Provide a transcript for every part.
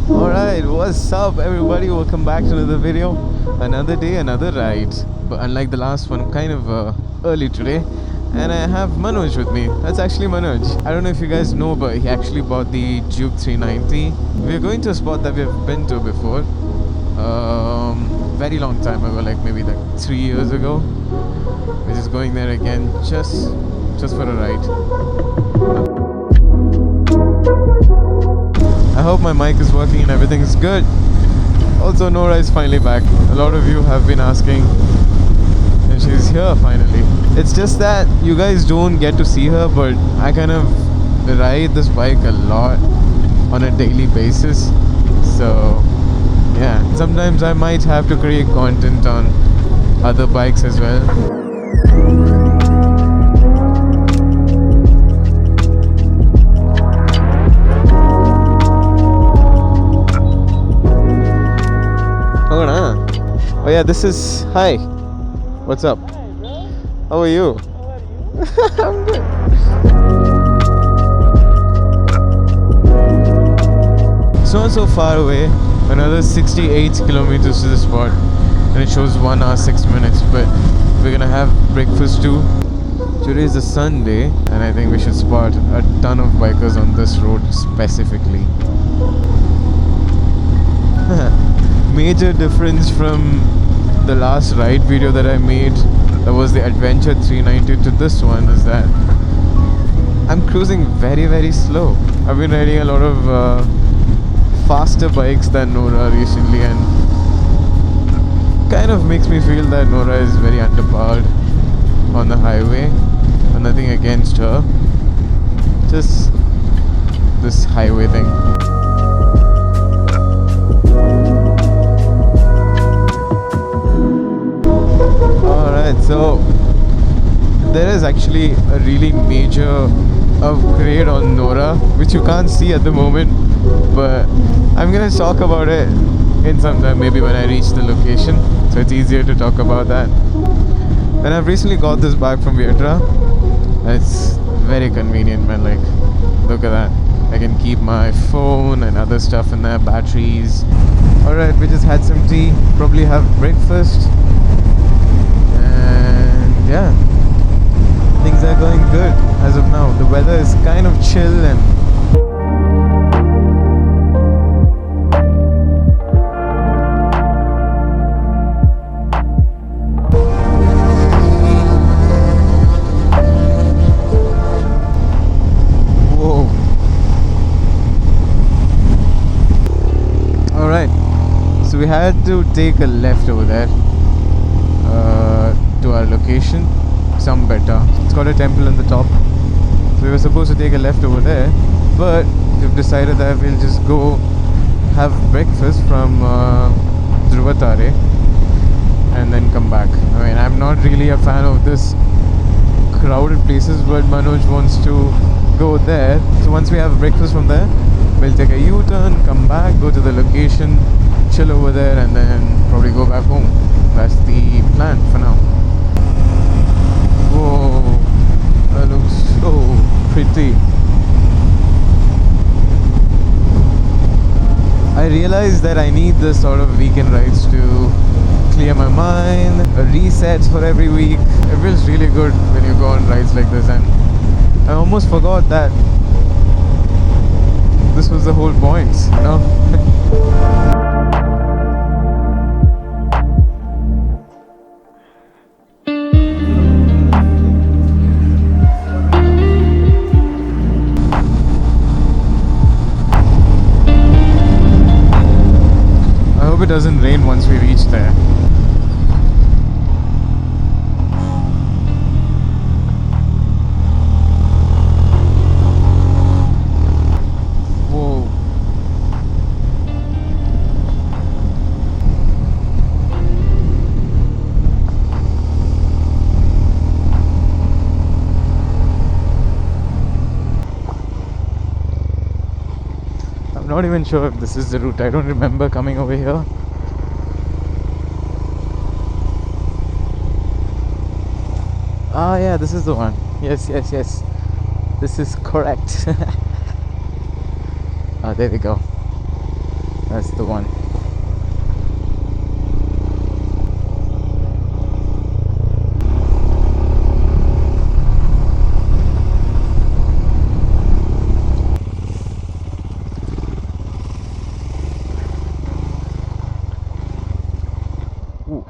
Alright, what's up everybody? Welcome back to another video. Another day, another ride. But unlike the last one, I'm kind of early today. And I have Manoj with me. That's actually Manoj. I don't know if you guys know, but he actually bought the Juke 390. We're going to a spot that we've been to before. Very long time ago, like maybe like 3 years ago. We're just going there again, just for a ride. I hope my mic is working and everything is good. Also, Nora is finally back. A lot of you have been asking, and she's here finally. It's just that you guys don't get to see her, but I kind of ride this bike a lot on a daily basis. So yeah, sometimes I might have to create content on other bikes as well. Oh yeah, this is... Hi. What's up? Hi, bro. How are you? How are you? I'm good. It's not so far away. Another 68 kilometers to the spot. And it shows 1 hour 6 minutes. But we're gonna have breakfast too. Today is a Sunday. And I think we should spot a ton of bikers on this road specifically. Major difference from the last ride video that I made, that was the Adventure 390, to this one is that I'm cruising very, very slow. I've been riding a lot of faster bikes than Nora recently, and kind of makes me feel that Nora is very underpowered on the highway. And nothing against her, just this highway thing. So there is actually a really major upgrade on Nora, which you can't see at the moment, but I'm gonna talk about it in some time, maybe when I reach the location, so it's easier to talk about that. And I've recently got this bag from Viettra. It's very convenient, man. Like, look at that. I can keep my phone and other stuff in there, batteries. Alright, we just had some tea, probably have breakfast. Yeah, things are going good as of now. The weather is kind of chill and whoa. Alright, so we had to take a left over there. To our location, some better. It's got a temple on the top. So we were supposed to take a left over there, but we've decided that we'll just go have breakfast from Dhruvatare and then come back. I mean, I'm not really a fan of this crowded places, but Manoj wants to go there. So once we have breakfast from there, we'll take a U-turn, come back, go to the location, chill over there, and then probably go back home. That's the plan for now. Whoa, that looks so pretty. I realized that I need this sort of weekend rides to clear my mind, a reset for every week. It feels really good when you go on rides like this, and I almost forgot that this was the whole point, you know? It doesn't rain once we reach there. Whoa. I'm not even sure if this is the route. I don't remember coming over here. Ah, yeah, this is the one. Yes. This is correct. Ah, there we go. That's the one. Ooh.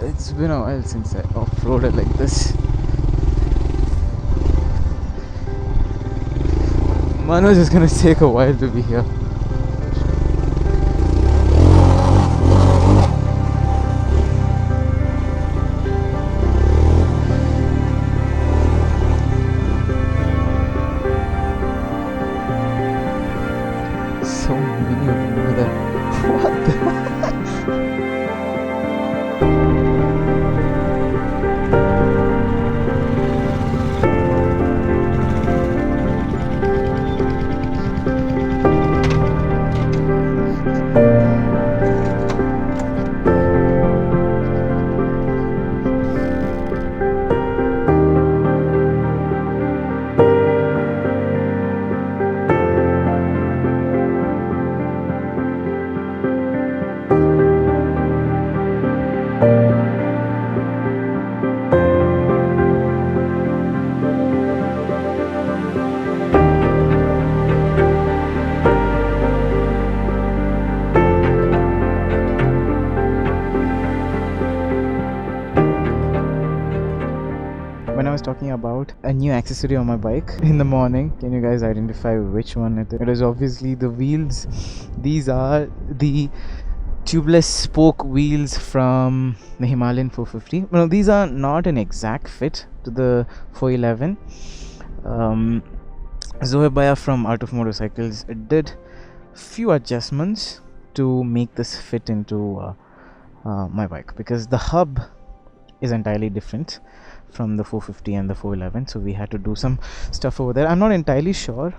It's been a while since I off-roaded like this. Manoj is gonna take a while to be here. So many of them over there. What the? When I was talking about a new accessory on my bike in the morning, can you guys identify which one it is? It is obviously the wheels. These are the tubeless spoke wheels from the Himalayan 450. No, these are not an exact fit to the 411. Zoebaya from Art of Motorcycles did few adjustments to make this fit into my bike, because the hub is entirely different from the 450 and the 411, so we had to do some stuff over there. I'm not entirely sure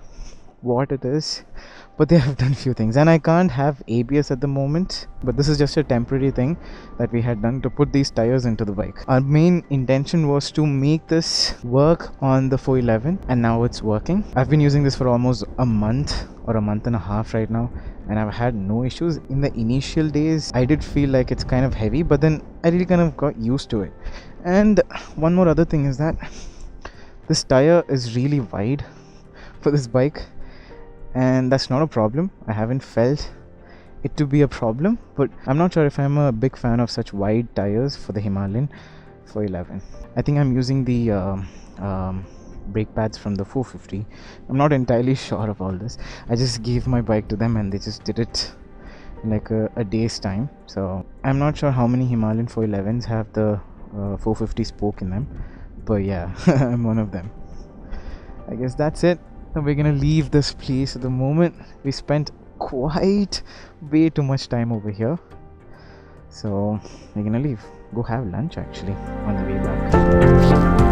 what it is, but they have done few things, and I can't have ABS at the moment, but this is just a temporary thing that we had done to put these tires into the bike. Our main intention was to make this work on the 411, and now it's working. I've been using this for almost a month or a month and a half right now, and I've had no issues. In the initial days I did feel like it's kind of heavy, but then I really kind of got used to it. And one more other thing is that this tire is really wide for this bike, and that's not a problem. I haven't felt it to be a problem, but I'm not sure if I'm a big fan of such wide tires for the Himalayan 411. I think I'm using the brake pads from the 450. I'm not entirely sure of all this. I just gave my bike to them and they just did it in like a day's time. So I'm not sure how many Himalayan 411s have the 450 spoke in them, but yeah, I'm one of them. I guess that's it. We're gonna leave this place at the moment. We spent quite way too much time over here, so we're gonna leave, go have lunch actually on the way back.